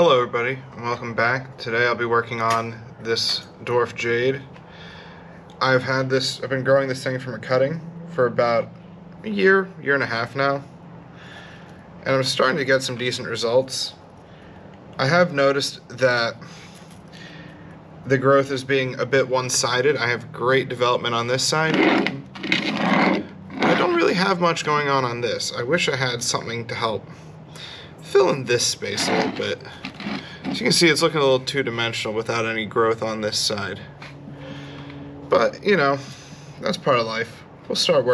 Hello everybody, and welcome back. Today I'll be working on this dwarf jade. I've been growing this thing from a cutting for about a year and a half now, and I'm starting to get some decent results. I have noticed that the growth is being a bit one-sided. I have great development on this side. I don't really have much going on this. I wish I had something to help fill in this space a little bit. As you can see, it's looking a little two-dimensional without any growth on this side. But, you know, that's part of life. We'll start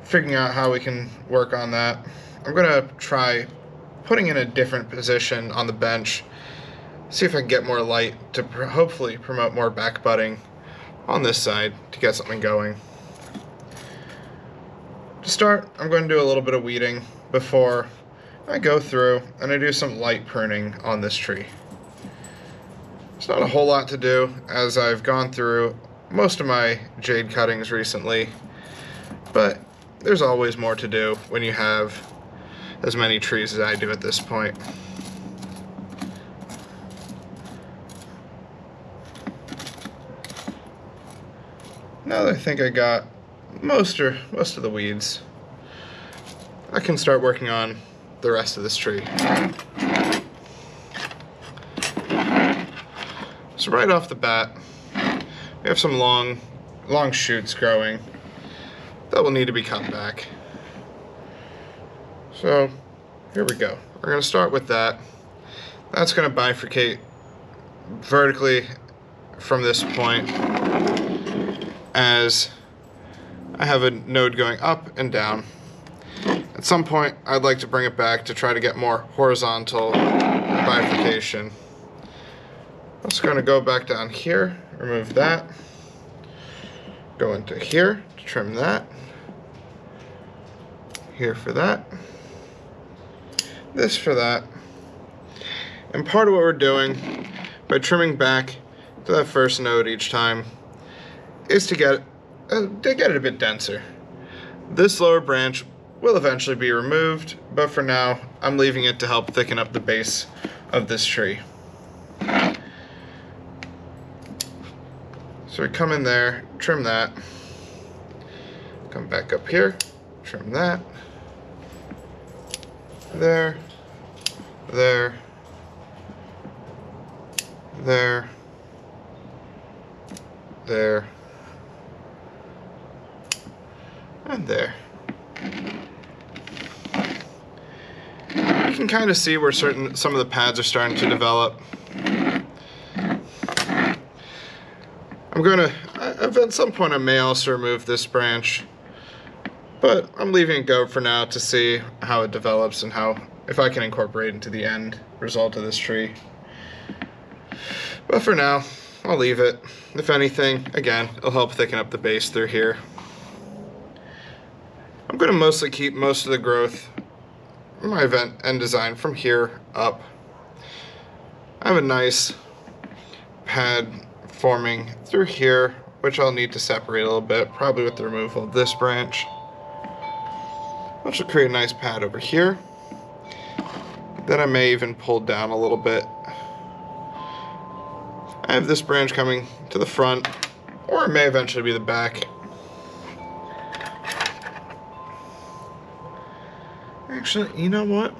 figuring out how we can work on that. I'm gonna try putting in a different position on the bench, see if I can get more light to hopefully promote more back budding on this side to get something going. To start, I'm going to do a little bit of weeding before I go through and I do some light pruning on this tree. It's not a whole lot to do, as I've gone through most of my jade cuttings recently, but there's always more to do when you have as many trees as I do at this point. Now that I think I got most of the weeds, I can start working on the rest of this tree. So right off the bat, we have some long shoots growing that will need to be cut back. So here we go. We're going to start with that. That's going to bifurcate vertically from this point, as I have a node going up and down. At some point, I'd like to bring it back to try to get more horizontal bifurcation. I'm just going to go back down here, remove that, go into here to trim that, here for that, this for that. And part of what we're doing by trimming back to that first node each time is to get it a bit denser. This lower branch will eventually be removed, but for now I'm leaving it to help thicken up the base of this tree. So we come in there, trim that, come back up here, trim that, there, there, there, there, and there. You can kind of see where some of the pads are starting to develop. At some point I may also remove this branch, but I'm leaving it go for now to see how it develops and if I can incorporate it into the end result of this tree. But for now, I'll leave it. If anything, again, it'll help thicken up the base through here. I'm going to mostly keep most of the growth in my end design from here up. I have a nice pad forming through here, which I'll need to separate a little bit, probably with the removal of this branch, which will create a nice pad over here that I may even pull down a little bit. I have this branch coming to the front, or it may eventually be the back. Actually, you know what?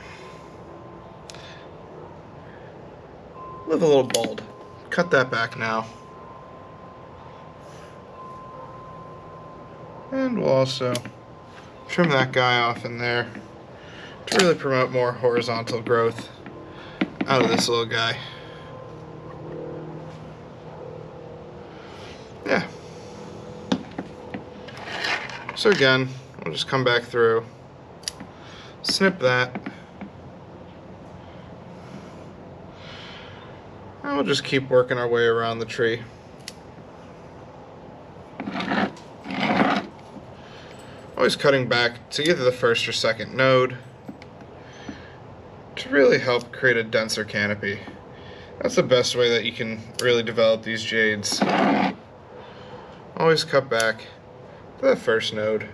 Live a little bald. Cut that back now. And we'll also trim that guy off in there to really promote more horizontal growth out of this little guy. Yeah. So again, we'll just come back through, snip that, and we'll just keep working our way around the tree. Always cutting back to either the first or second node to really help create a denser canopy. That's the best way that you can really develop these jades. Always cut back to that first node.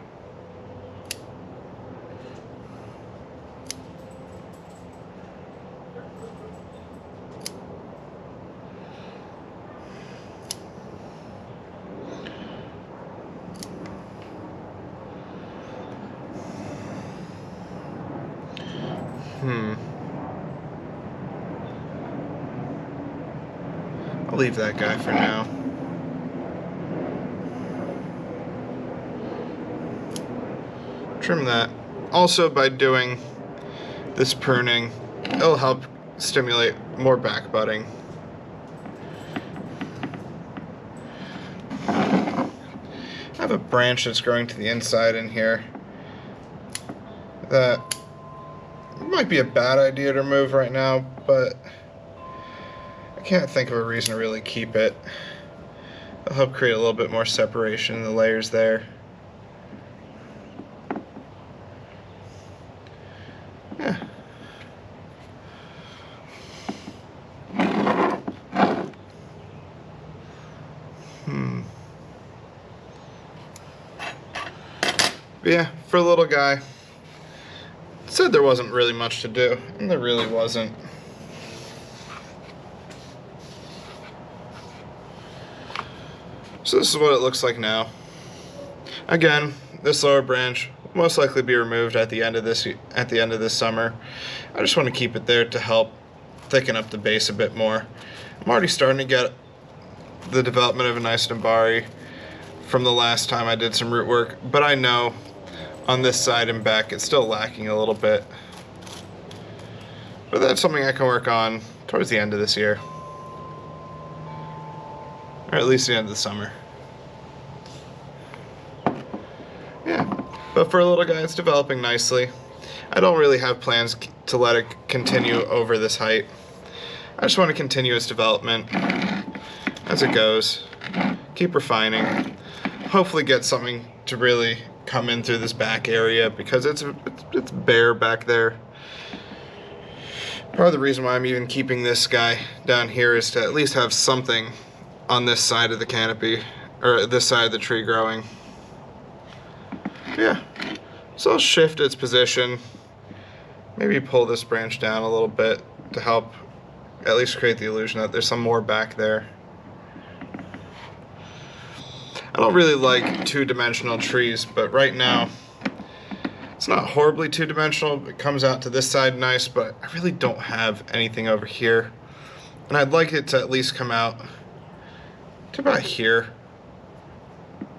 I'll leave that guy for now. Trim that. Also, by doing this pruning, it'll help stimulate more back budding. I have a branch that's growing to the inside in here that might be a bad idea to remove right now, but I can't think of a reason to really keep it. It'll help create a little bit more separation in the layers there. Yeah. But yeah, for a little guy, said there wasn't really much to do, and there really wasn't. So this is what it looks like now. Again, this lower branch will most likely be removed at the end of this summer. I just want to keep it there to help thicken up the base a bit more. I'm already starting to get the development of a nice nabari from the last time I did some root work, but I know on this side and back it's still lacking a little bit. But that's something I can work on towards the end of this year. Or at least the end of the summer. Yeah, but for a little guy, it's developing nicely. I don't really have plans to let it continue over this height. I just want to continue its development as it goes. Keep refining. Hopefully get something to really come in through this back area because it's bare back there. Part of the reason why I'm even keeping this guy down here is to at least have something on this side of the canopy, or this side of the tree growing. Yeah, so I'll shift its position, maybe pull this branch down a little bit to help at least create the illusion that there's some more back there. I don't really like two-dimensional trees, but right now it's not horribly two-dimensional. It comes out to this side nice, but I really don't have anything over here. And I'd like it to at least come out to about here.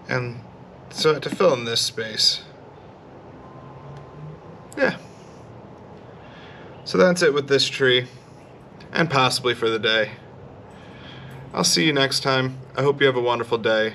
And so to fill in this space. Yeah. So that's it with this tree, and possibly for the day. I'll see you next time. I hope you have a wonderful day.